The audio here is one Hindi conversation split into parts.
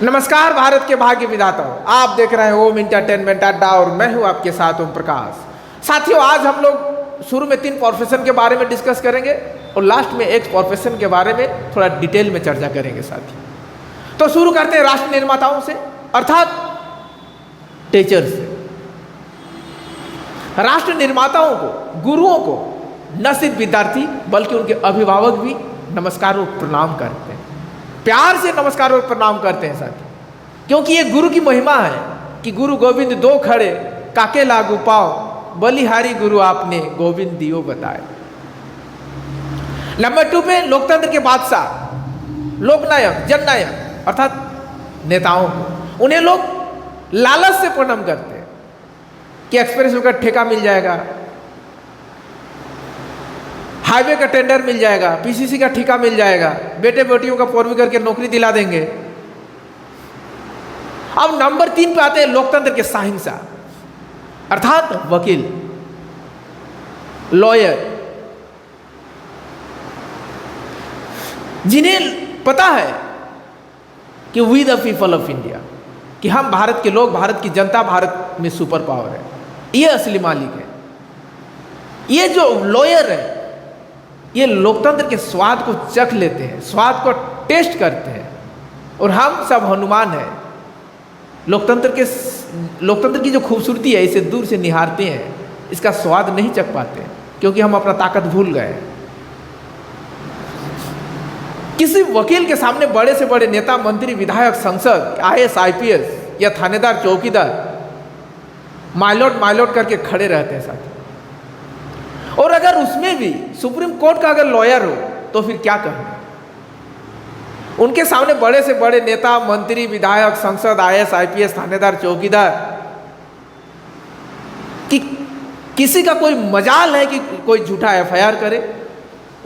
नमस्कार भारत के भाग्य विधाताओं, आप देख रहे हैं ओम इंटरटेनमेंट अड्डा और मैं हूं आपके साथ ओम प्रकाश। साथियों, आज हम लोग शुरू में 3 प्रोफेशन के बारे में डिस्कस करेंगे और लास्ट में एक प्रोफेशन के बारे में थोड़ा डिटेल में चर्चा करेंगे साथियों। तो शुरू करते हैं राष्ट्र निर्माताओं से, अर्थात टीचर्स से। राष्ट्र निर्माताओं को, गुरुओं को न सिर्फ विद्यार्थी बल्कि उनके अभिभावक भी नमस्कार और प्रणाम करते हैं, प्यार से नमस्कार और प्रणाम करते हैं साथी, क्योंकि ये गुरु की महिमा है कि गुरु गोविंद दो खड़े काके लागू पाओ, बलिहारी गुरु आपने गोविंद दियो बताए। नंबर 2 पे लोकतंत्र के बादशाह, लोकनायक, जननायक अर्थात नेताओं को, उन्हें लोग लालच से प्रणाम करते हैं कि एक्सप्रेस वे का ठेका मिल जाएगा, हाईवे का टेंडर मिल जाएगा, पीसीसी का ठेका मिल जाएगा, बेटे बेटियों का पैरवी करके नौकरी दिला देंगे। अब नंबर 3 पे आते हैं लोकतंत्र के साहिंसक अर्थात वकील, लॉयर, जिन्हें पता है कि we the people of India, कि हम भारत के लोग, भारत की जनता भारत में सुपर पावर है, ये असली मालिक है। ये जो लॉयर है ये लोकतंत्र के स्वाद को चख लेते हैं, स्वाद को टेस्ट करते हैं, और हम सब हनुमान हैं। लोकतंत्र की जो खूबसूरती है इसे दूर से निहारते हैं, इसका स्वाद नहीं चख पाते क्योंकि हम अपना ताकत भूल गए। किसी वकील के सामने बड़े से बड़े नेता, मंत्री, विधायक, सांसद, IAS, IPS या थानेदार, चौकीदार माइलॉट करके खड़े रहते हैं साथी। और अगर उसमें भी सुप्रीम कोर्ट का अगर लॉयर हो तो फिर क्या कहना। उनके सामने बड़े से बड़े नेता, मंत्री, विधायक, सांसद, IAS, IPS, थानेदार, चौकीदार, कि किसी का कोई मजाल है कि कोई झूठा FIR करे,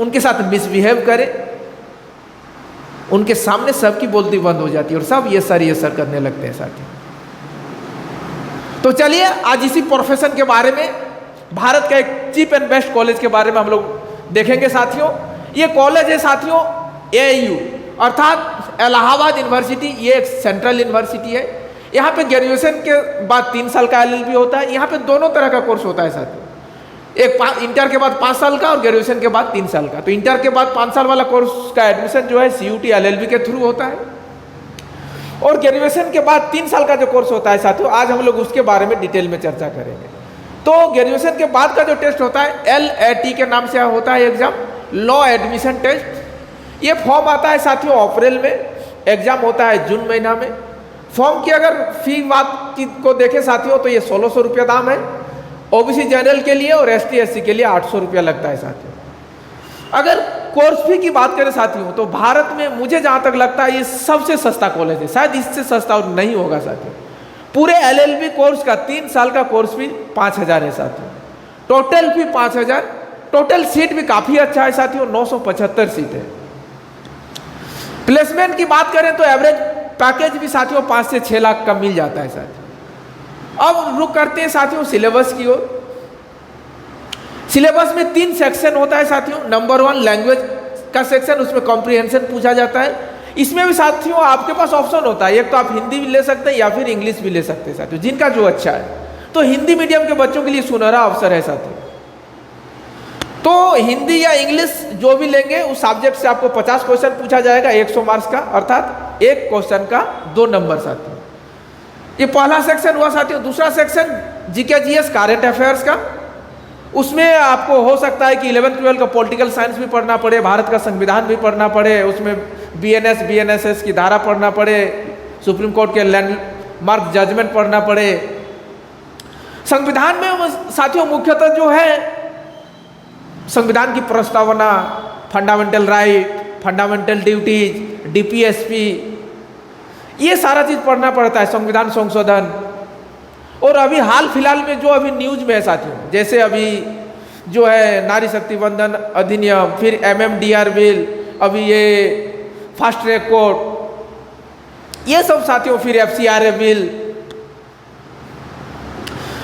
उनके साथ मिसबिहेव करे, उनके सामने सबकी बोलती बंद हो जाती है और सब ये सर करने लगते हैं साथी। तो चलिए आज इसी प्रोफेशन के बारे में, भारत का एक चीप एंड बेस्ट कॉलेज के बारे में हम लोग देखेंगे साथियों। ये कॉलेज है साथियों AIU अर्थात इलाहाबाद यूनिवर्सिटी। ये एक सेंट्रल यूनिवर्सिटी है। यहाँ पे ग्रेजुएशन के बाद 3 साल का LLB होता है। यहाँ पे दोनों तरह का कोर्स होता है साथियों, एक इंटर के बाद 5 साल का और ग्रेजुएशन के बाद 3 साल का। तो इंटर के बाद 5 साल वाला कोर्स का एडमिशन जो है CUT LLB के थ्रू होता है, और ग्रेजुएशन के बाद 3 साल का जो कोर्स होता है साथियों, आज हम लोग उसके बारे में डिटेल में चर्चा करेंगे। तो ग्रेजुएशन के बाद का जो टेस्ट होता है LAT के नाम से होता है एग्जाम, लॉ एडमिशन टेस्ट। ये फॉर्म आता है साथियों अप्रैल में, एग्जाम होता है जून महीना में। फॉर्म की अगर फी बात को देखें साथियों तो ये 1600 रुपया दाम है OBC जनरल के लिए, और ST SC के लिए 800 रुपया लगता है साथियों। अगर कोर्स फी की बात करें साथियों तो भारत में मुझे जहाँ तक लगता है ये सबसे सस्ता कॉलेज है, शायद इससे सस्ता और नहीं होगा साथियों। पूरे LLB कोर्स का 3 साल का कोर्स फी 5000 है साथियों, टोटल फी 5000। टोटल सीट भी काफ़ी अच्छा है साथियों, 975 सीट है। प्लेसमेंट की बात करें तो एवरेज पैकेज भी साथियों 5 से 6 लाख का मिल जाता है साथियों। अब रुक करते हैं साथियों सिलेबस की ओर। सिलेबस में 3 सेक्शन होता है साथियों। नंबर 1 लैंग्वेज का सेक्शन, उसमें कॉम्प्रिहेंशन पूछा जाता है। इसमें भी साथियों आपके पास ऑप्शन होता है, एक तो आप हिंदी भी ले सकते हैं या फिर इंग्लिश भी ले सकते हैं साथियों, जिनका जो अच्छा है। तो हिंदी मीडियम के बच्चों के लिए सुनहरा अवसर है साथियों। तो हिंदी या इंग्लिश जो भी लेंगे उस सब्जेक्ट से आपको 50 क्वेश्चन पूछा जाएगा, 100 मार्क्स का, अर्थात एक क्वेश्चन का 2 नंबर साथियों। ये पहला सेक्शन हुआ साथियों। दूसरा section GK GS current affairs का। उसमें आपको हो सकता है कि 11th-12th का पॉलिटिकल साइंस भी पढ़ना पड़े, भारत का संविधान भी पढ़ना पड़े, उसमें BNS BNSS की धारा पढ़ना पड़े, सुप्रीम कोर्ट के लैंडमार्क जजमेंट पढ़ना पड़े। संविधान में साथियों मुख्यतः जो है संविधान की प्रस्तावना, fundamental right, fundamental duties, DPSP, ये सारा चीज पढ़ना पड़ता है, संविधान संशोधन। और अभी हाल फिलहाल में जो अभी न्यूज में है साथियों, जैसे अभी जो है नारी शक्ति वंदन अधिनियम, फिर MMDR बिल, अभी ये फास्ट ट्रैक कोर्ट, ये सब साथियों, फिर FCRA बिल,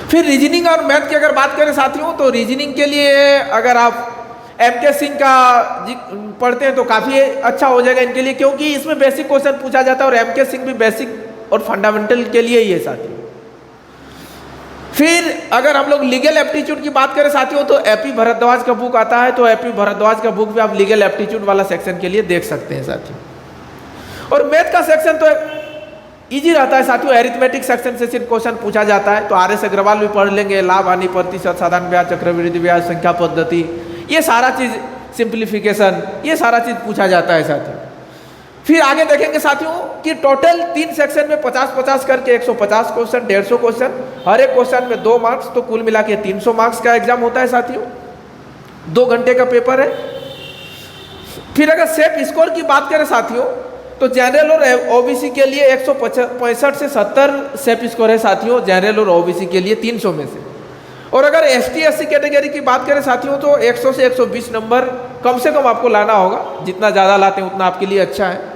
फिर रीजनिंग और मैथ की अगर बात करें साथियों तो रीजनिंग के लिए अगर आप MK सिंह का पढ़ते हैं तो काफ़ी अच्छा हो जाएगा इनके लिए, क्योंकि इसमें बेसिक क्वेश्चन पूछा जाता है और एमके सिंह भी बेसिक और फंडामेंटल के लिए ही है साथियों। फिर अगर हम लोग लीगल एप्टीट्यूड की बात करें साथियों, तो एपी भारद्वाज का बुक आता है, तो एपी भारद्वाज का बुक भी आप लीगल एप्टीट्यूड वाला सेक्शन के लिए देख सकते हैं साथियों। और मैथ का सेक्शन तो इजी रहता है साथियों, एरिथमेटिक सेक्शन से सिर्फ क्वेश्चन पूछा जाता है, तो RS अग्रवाल भी पढ़ लेंगे, लाभ हानि प्रतिशत, साधारण ब्याज, चक्रवृद्धि ब्याज, संख्या पद्धति, ये सारा चीज, सिंप्लीफिकेशन, ये सारा चीज पूछा जाता है साथियों। फिर आगे देखेंगे साथियों कि टोटल 3 सेक्शन में 50-50 करके 150 क्वेश्चन, 150 क्वेश्चन, हर एक क्वेश्चन में 2 मार्क्स, तो कुल मिला के 300 मार्क्स का एग्जाम होता है साथियों। 2 घंटे का पेपर है। फिर अगर सेफ स्कोर की बात करें साथियों, तो जनरल और ओबीसी के लिए 165 से 70 सेफ स्कोर है साथियों, जनरल और ओबीसी के लिए 300 में से। और अगर ST/SC कैटेगरी की बात करें साथियों, तो 100 से 120 नंबर कम से कम आपको लाना होगा, जितना ज़्यादा लाते हैं उतना आपके लिए अच्छा है।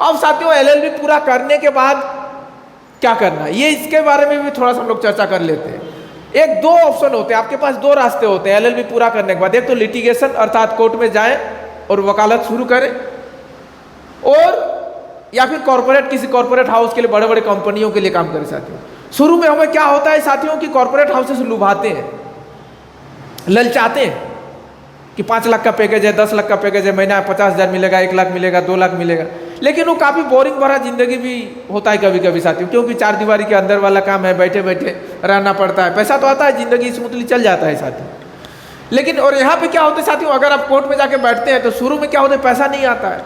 अब साथियों LLB पूरा करने के बाद क्या करना है, ये इसके बारे में भी थोड़ा सा हम लोग चर्चा कर लेते हैं। 2 ऑप्शन होते हैं आपके पास, 2 रास्ते होते हैं LLB पूरा करने के बाद। एक तो लिटिगेशन अर्थात कोर्ट में जाएं और वकालत शुरू करें, और या फिर कॉर्पोरेट, किसी कॉर्पोरेट हाउस के लिए, बड़े बड़े कंपनियों के लिए काम करें साथियों। शुरू में हमें क्या होता है साथियों कि कॉर्पोरेट हाउसेस लुभाते हैं, ललचाते हैं कि 5 लाख का पैकेज है, 10 लाख का पैकेज है, महीना 50,000 मिलेगा, 1 लाख मिलेगा, 2 लाख मिलेगा। लेकिन वो काफ़ी बोरिंग भरा जिंदगी भी होता है कभी कभी साथियों, क्योंकि 4 दीवारी के अंदर वाला काम है, बैठे बैठे रहना पड़ता है, पैसा तो आता है, जिंदगी स्मूथली चल जाता है साथियों। लेकिन और यहाँ पे क्या होता है साथियों, अगर आप कोर्ट में जाके बैठते हैं तो शुरू में क्या होता है, पैसा नहीं आता है,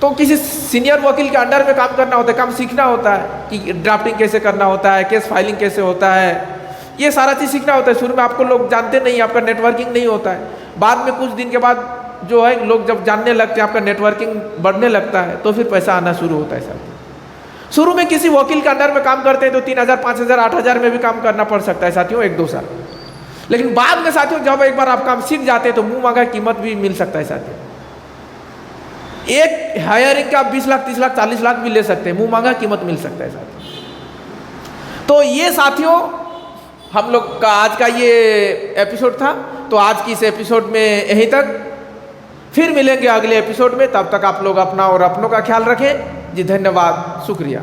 तो किसी सीनियर वकील के अंडर में काम करना होता है, काम सीखना होता है कि ड्राफ्टिंग कैसे करना होता है, केस फाइलिंग कैसे होता है, ये सारा चीज़ सीखना होता है। शुरू में आपको लोग जानते नहीं, आपका नेटवर्किंग नहीं होता है। बाद में कुछ दिन के बाद जो है लोग जब जानने लगते हैं, आपका नेटवर्किंग बढ़ने लगता है, तो फिर पैसा आना शुरू होता है साथियों। शुरू में किसी वकील के अंडर में काम करते हैं तो 3,000, 5,000, 8,000 में भी काम करना पड़ सकता है साथियों, 1-2 साल। लेकिन बाद में साथियों जब एक बार आप काम सीख जाते हैं तो मुँह मांगा कीमत भी मिल सकता है साथियों। एक हायरिंग का 20 लाख, 30 लाख, 40 लाख भी ले सकते हैं, मुंह मांगा कीमत मिल सकता है साथियों। तो ये साथियों हम लोग का आज का ये एपिसोड था। तो आज की इस एपिसोड में यहीं तक, फिर मिलेंगे अगले एपिसोड में। तब तक आप लोग अपना और अपनों का ख्याल रखें जी। धन्यवाद, शुक्रिया।